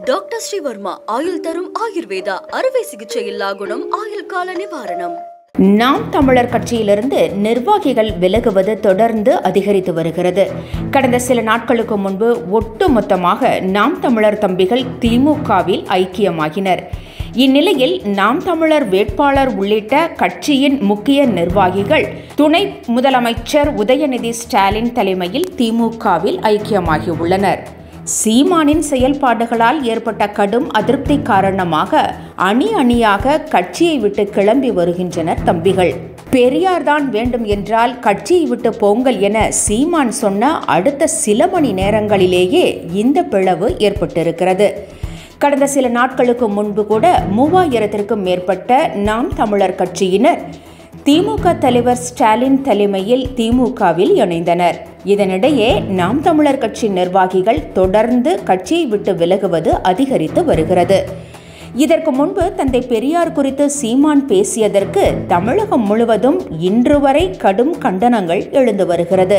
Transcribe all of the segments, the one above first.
Doctor Sreevarma ஆயுள் தரும் ஆயுர்வேதா அறுவை சிகிச்சை இல்லா குணம் ஆயுள் கால நிவாரணம். நாம் தமிழர் கட்சியிலிருந்து நிர்வாகிகள் விலகுவது தொடர்ந்து அதிகரித்து வருகிறது. கடந்த சில நாட்களுக்கு முன்பு ஒட்டுமொத்தமாக நாம் தமிழர் தம்பிகள் திமுகவில் ஐக்கியமாகினர். இந்நிலையில் நாம் தமிழர் வேட்பாளர் உள்ளிட்ட கட்சியின் முக்கிய நிர்வாகிகள் துணை முதலமைச்சர் உதயநிதி ஸ்டாலின் தலைமையில் திமுகவில் ஐக்கியமாகியுள்ளனர். சீமானின் செயல்பாடுகளால் ஏற்பட்ட கடும் அதிருப்தி காரணமாக அணியாக கட்சியை விட்டு கிளம்பி வருகின்றனர் தம்பிகள். பெரியார்தான் வேண்டும் என்றால் கட்சியை விட்டு போங்கள் என சீமான் சொன்ன அடுத்த சில மணி நேரங்களிலேயே இந்த பிளவு ஏற்பட்டிருக்கிறது. கடந்த சில நாட்களுக்கு முன்பு கூட 3000க்கும் மேற்பட்ட நாம் தமிழர் கட்சியினர் திமுக தலைவர் ஸ்டாலின் தலைமையில் திமுகவில் இணைந்தனர். இதனிடையே நாம் தமிழர் கட்சி நிர்வாகிகள் தொடர்ந்து கட்சியை விட்டு விலகுவது அதிகரித்து வருகிறது. இதற்கு முன்பு தந்தை பெரியார் குறித்து சீமான் பேசியதற்கு தமிழகம் முழுவதும் இன்று வரை கடும் கண்டனங்கள் எழுந்து வருகிறது.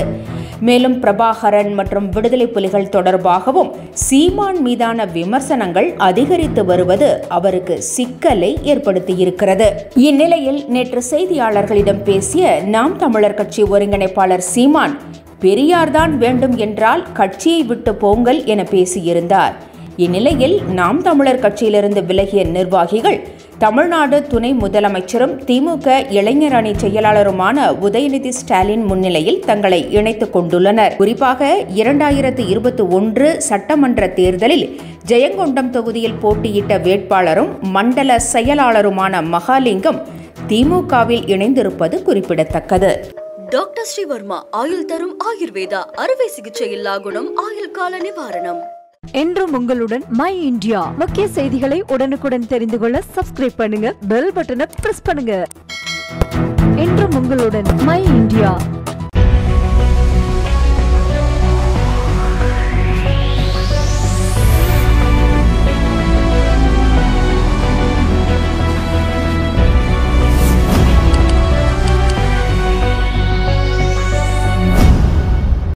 மேலும் பிரபாகரன் மற்றும் விடுதலை புலிகள் தொடர்பாகவும் சீமான் மீதான விமர்சனங்கள் அதிகரித்து வருவது அவருக்கு சிக்கலை ஏற்படுத்தியிருக்கிறது. இந்நிலையில் நேற்று செய்தியாளர்களிடம் பேசிய நாம் தமிழர் கட்சி ஒருங்கிணைப்பாளர் சீமான் பெரியார்தான் வேண்டும் என்றால் கட்சியை விட்டு போங்கள் என பேசியிருந்தார். இந்நிலையில் நாம் தமிழர் கட்சியிலிருந்து விலகிய நிர்வாகிகள் தமிழ்நாடு துணை முதலமைச்சரும் திமுக இளைஞர் அணி செயலாளருமான உதயநிதி ஸ்டாலின் முன்னிலையில் தங்களை இணைத்துக் கொண்டுள்ளனர். குறிப்பாக 2021 சட்டமன்ற தேர்தலில் ஜெயங்கொண்டம் தொகுதியில் போட்டியிட்ட வேட்பாளரும் மண்டல செயலாளருமான மகாலிங்கம் திமுகவில் இணைந்திருப்பது குறிப்பிடத்தக்கது. டாக்டர் ஸ்ரீவர்மா ஆயுள் தரும் ஆயுர்வேதா அறுவை சிகிச்சை இல்லா குணம் ஆயுள் கால நிவாரணம். என்றும் உங்களுடன் மை இந்தியா. முக்கிய செய்திகளை உடனுக்குடன் தெரிந்து கொள்ள சப்ஸ்கிரைப் பண்ணுங்க, பெல் பட்டனை பிரஸ் பண்ணுங்க. என்றும் உங்களுடன் மை இந்தியா.